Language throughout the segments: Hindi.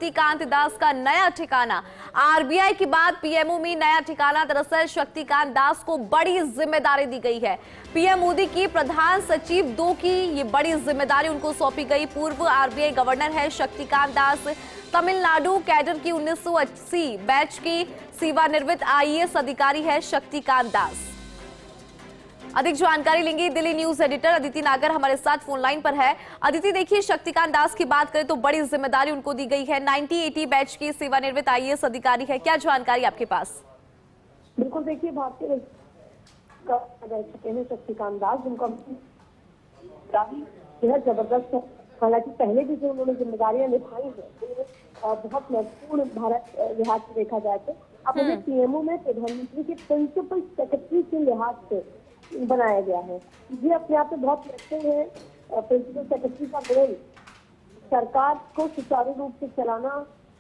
शक्तिकांत दास का नया ठिकाना। आरबीआई के बाद पीएमओ में नया ठिकाना। दरअसल शक्तिकांत दास को बड़ी जिम्मेदारी दी गई है। पीएम मोदी की प्रधान सचिव 2 की ये बड़ी जिम्मेदारी उनको सौंपी गई। पूर्व आरबीआई गवर्नर है शक्तिकांत दास। तमिलनाडु कैडर की 1980 बैच की सेवानिवृत्त आईएएस अधिकारी है शक्तिकांत दास। अधिक जानकारी लेंगे दिल्ली न्यूज एडिटर अदिति नागर हमारे साथ फोन लाइन पर है। अदिति, देखिए शक्तिकांत दास की बात करें तो बड़ी जिम्मेदारी उनको दी गई है। 1980 बैच की सेवानिवृत्त आईएएस अधिकारी है, क्या जानकारी आपके पास? बिल्कुल, देखिए भारतीय रह चुके हैं शक्तिकांत दास, जिनका बेहद जबरदस्त है। हालांकि पहले भी जो उन्होंने जिम्मेदारियां निभाई है बहुत महत्वपूर्ण भारत लिहाज से देखा जाए तो अब उन्हें पीएमओ में प्रधानमंत्री के प्रिंसिपल सेक्रेटरी के लिहाज से बनाया गया है। ये अपने आप में बहुत महत्वपूर्ण है। प्रिंसिपल सेक्रेटरी का रोल सरकार को सुचारू रूप से चलाना,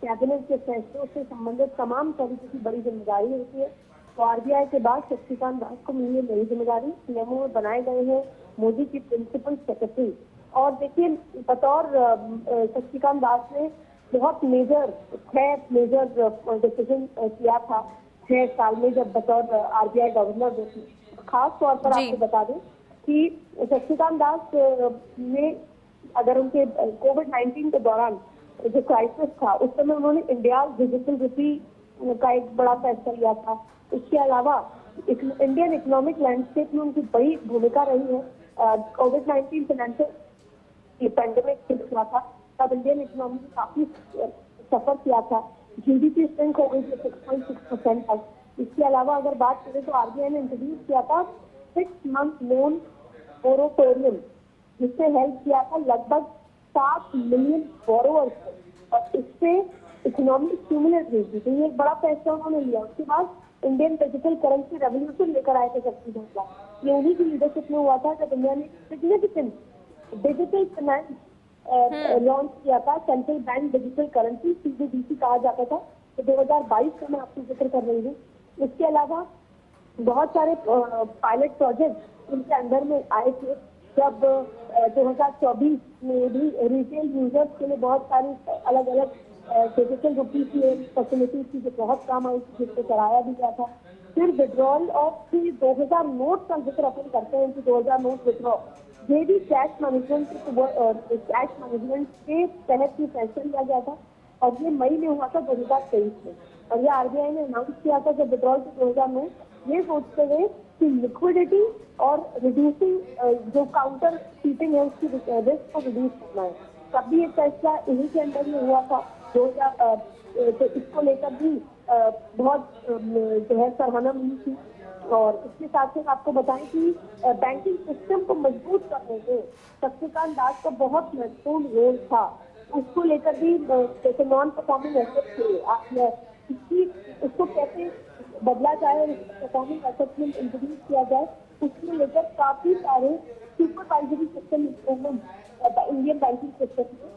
कैबिनेट के फैसलों से संबंधित तमाम तरीके की बड़ी जिम्मेदारी होती है। तो आरबीआई के बाद शक्तिकांत दास को मिली नई जिम्मेदारी, पीएमओ में बनाए गए हैं मोदी की प्रिंसिपल सेक्रेटरी। और देखिए, बतौर शक्तिकांत दास ने बहुत मेजर 6 मेजर डिसीजन किया था 6 साल में जब बतौर आरबीआई गवर्नर थे। खास तौर पर आपको बता दें कि शक्तिकांत दास ने, अगर उनके कोविड-19 के दौरान जो क्राइसिस था उस समय उन्होंने इंडिया डिजिटल रूपी का एक बड़ा फैसला लिया था। इसके अलावा इंडियन इकोनॉमिक लैंडस्केप में उनकी बड़ी भूमिका रही है। कोविड-19 फाइनेंशियल पैंडेमिक हुआ था तब इंडियन इकोनॉमी ने काफी सफर किया था। जीडीपी स्ट्रेंथ हो गई थी 6.6% तक। इसके अलावा अगर बात करें तो आरबीआई ने इंट्रोड्यूस किया था 6 मंथ लोन मोरेटोरियम, जिससे हेल्प किया था लगभग 7 मिलियन बोरोवर्स को, और इससे इकोनॉमिक स्टिमुलेट हुई थी। तो ये एक बड़ा फैसला उन्होंने लिया। उसके बाद इंडियन डिजिटल करेंसी रेवोल्यूशन लेकर आए थे शक्तिकांत दास। ये उन्हीं की लीडरशिप में हुआ था जब इंडिया ने सिग्निफिकेंट डिजिटल फाइनेंस लॉन्च किया था। Central bank digital currency, CBDC कहा जाता था। तो 2022 का मैं आपको जिक्र कर रही हूँ। इसके अलावा बहुत सारे पायलट प्रोजेक्ट इनके अंदर में आए थे। जब 2024 में भी रिटेल यूजर्स के लिए बहुत सारी अलग अलग डिजिटल रुपी की फैसिलिटीज थी जो बहुत काम आई थी, जिसको कराया भी गया था। फिर विड्रॉल ऑफ 2000 नोट का जिक्र अपन करते हैं कि 2000 नोट विड्रॉ, ये भी कैश मैनेजमेंट के तहत ही फैसला लिया गया था और ये मई में हुआ था 2023 में। और ये आरबीआई ने अनाउंस किया था जब विड्रॉल के 2000 नोट, ये सोचते हुए कि लिक्विडिटी और रिड्यूसिंग जो काउंटर कीपिंग है उसकी रिस्क को रिड्यूस करना है। तब भी ये फैसला इन्हीं के अंदर में हुआ था 2000। तो इसको लेकर भी बहुत जो है सराहना मिली थी। और इसके साथ साथ आपको बताएं कि बैंकिंग सिस्टम को मजबूत करने में शक्तिकांत दास का बहुत महत्वपूर्ण रोल था। उसको लेकर भी जैसे नॉन परफॉर्मिंग एसेट थे, उसको कैसे बदला जाए, परफॉर्मिंग एसेट में इंट्रोड्यूस किया जाए, उसको लेकर काफी सारे supervisory system improvement Indian banking system में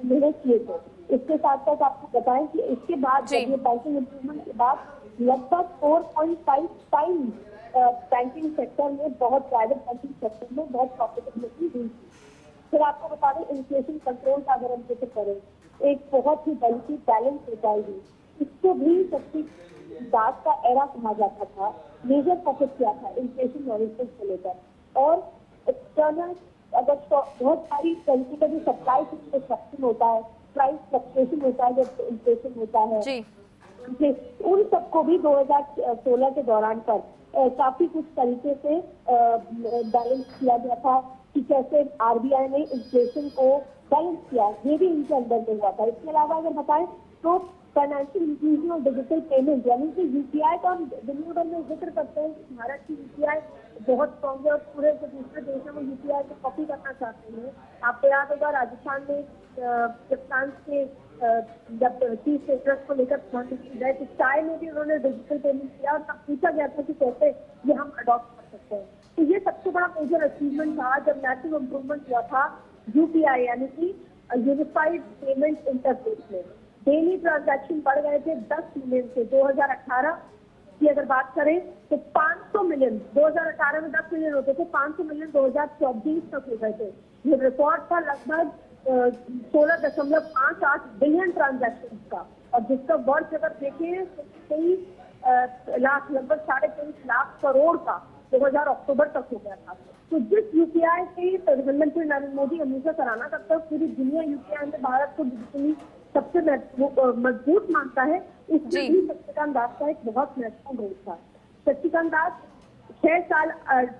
निर्णय किए थे। इसके साथ साथ आपको बताएं कि इसके बाद ये बैंकिंग इंप्रूवमेंट के बाद लगभग 4.5 टाइम बैंकिंग सेक्टर में, बहुत प्राइवेट बैंकिंग सेक्टर में बहुत प्रॉफिटेबिलिटी हुई थी। फिर आपको बता दें इन्फ्लेशन कंट्रोल का अगर हम जिक्र करें, एक बहुत ही बल्कि बैलेंस रिटाई हुई, इसको भी शक्तिकांत दास का एरा कहा जाता था। मेजर फोकस किया था इन्फ्लेशन मैनेजमेंट को लेकर। और एक्सटर्नल अगर बहुत सारी तरीके का जो सप्लाई डिस्ट्रक्शन होता है, प्राइस फ्लक्चुएशन होता है, जब इन्फ्लेशन होता है, उन सबको भी 2016 के दौरान पर काफी कुछ तरीके से बैलेंस किया गया था कि कैसे आरबीआई ने इन्फ्लेशन को बैलेंस किया, ये भी इनके अंदर में हुआ था। इसके अलावा अगर बताएं तो फाइनेंशियल इंक्लूजन और डिजिटल पेमेंट, यानी कि यूपीआई का हम दुनिया भर में जिक्र करते हैं कि भारत की यूपीआई बहुत स्ट्रॉन्ग है और पूरे जो दूसरे देशों में यूपीआई को कॉपी करना चाहते हैं। आपको याद होगा राजस्थान में किसान के जब टी सेक्टर को लेकर प्रधानमंत्री गए तो चाय में भी उन्होंने डिजिटल पेमेंट किया और तब पूछा गया था कि कैसे ये हम अडॉप्ट कर सकते हैं। तो ये सबसे बड़ा मेजर अचीवमेंट था जब मैसिव इम्प्रूवमेंट हुआ था यूपीआई यानी कि यूनिफाइड पेमेंट इंटरफेस में। डेली ट्रांजैक्शन बढ़ गए थे 10 मिलियन से। 2018 की अगर बात करें तो 500 मिलियन, 2018 में 10 मिलियन होते थे, 500 मिलियन 2024 तक हो गए थे। ये रिकॉर्ड था लगभग 16.58 बिलियन ट्रांजैक्शन का, और जिसका वर्थ अगर देखें तो 23 लाख, लगभग 23.5 लाख करोड़ का 2000 अक्टूबर तक हो गया था। तो जिस यूपीआई से प्रधानमंत्री नरेंद्र मोदी हमेशा सराहना करता है, पूरी दुनिया यूपीआई में भारत को डिजिटली सबसे मजबूत मानता है, उसमें भी शक्तिकांत दास का एक बहुत महत्वपूर्ण रोल था। शक्तिकांत दास 6 साल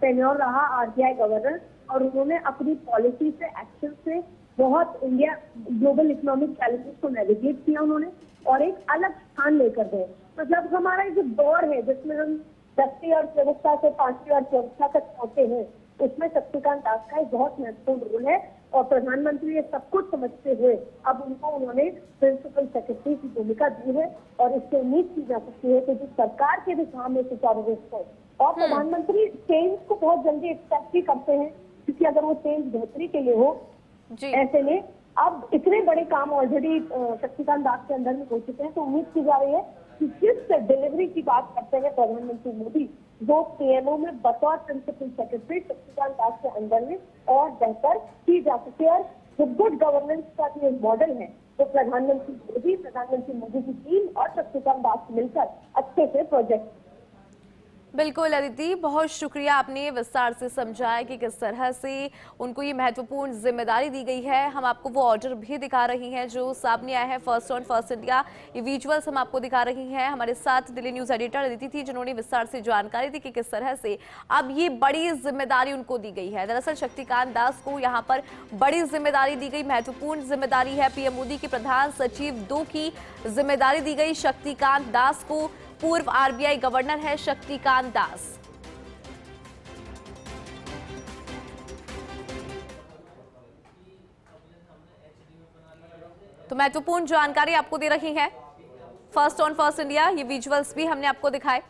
टेन्योर रहा आरबीआई गवर्नर, और उन्होंने अपनी पॉलिसी से, एक्शन से बहुत इंडिया ग्लोबल इकोनॉमिक चैलेंजेस को नेविगेट किया उन्होंने, और एक अलग स्थान लेकर गए। मतलब हमारा जो दौर है जिसमें हम 10वीं अर्थव्यवस्था से 5वीं अर्थव्यवस्था तक पहुंचे हैं, उसमें शक्तिकांत दास का एक बहुत महत्वपूर्ण रोल है, और प्रधानमंत्री ये सब कुछ समझते हुए अब उन्होंने प्रिंसिपल सेक्रेटरी की भूमिका दी है, और इससे उम्मीद की जा सकती है कि जो सरकार के भी काम है सुचारू रूप से, और प्रधानमंत्री चेंज को बहुत जल्दी एक्सेप्ट भी करते हैं, क्योंकि अगर वो चेंज बेहतरी के लिए हो, ऐसे में अब इतने बड़े काम ऑलरेडी शक्तिकांत दास के अंदर में हो चुके हैं, तो उम्मीद की जा रही है कि जिस डिलीवरी की बात करते हैं प्रधानमंत्री मोदी, वो पीएमओ में बतौर प्रिंसिपल सेक्रेटरी शक्तिकांत दास के अंदर में और बेहतर की जा सके। और जो गुड गवर्नेंस का जो मॉडल है, वो प्रधानमंत्री मोदी की टीम और शक्तिकांत दास मिलकर अच्छे से प्रोजेक्ट। बिल्कुल अदिति, बहुत शुक्रिया, आपने विस्तार से समझाया कि किस तरह से उनको ये महत्वपूर्ण जिम्मेदारी दी गई है। हम आपको वो ऑर्डर भी दिखा रही हैं जो सामने आए हैं फर्स्ट ऑन फर्स्ट इंडिया, ये विजुअल्स हम आपको दिखा रही हैं। हमारे साथ दिल्ली न्यूज एडिटर अदिति थी, जिन्होंने विस्तार से जानकारी दी कि किस तरह से अब ये बड़ी जिम्मेदारी उनको दी गई है। दरअसल शक्तिकांत दास को यहाँ पर बड़ी जिम्मेदारी दी गई, महत्वपूर्ण जिम्मेदारी है। पीएम मोदी के प्रधान सचिव 2 की जिम्मेदारी दी गई शक्तिकांत दास को। पूर्व आरबीआई गवर्नर है शक्तिकांत दास। तो महत्वपूर्ण जानकारी आपको दे रही है फर्स्ट ऑन फर्स्ट इंडिया, ये विजुअल्स भी हमने आपको दिखाए।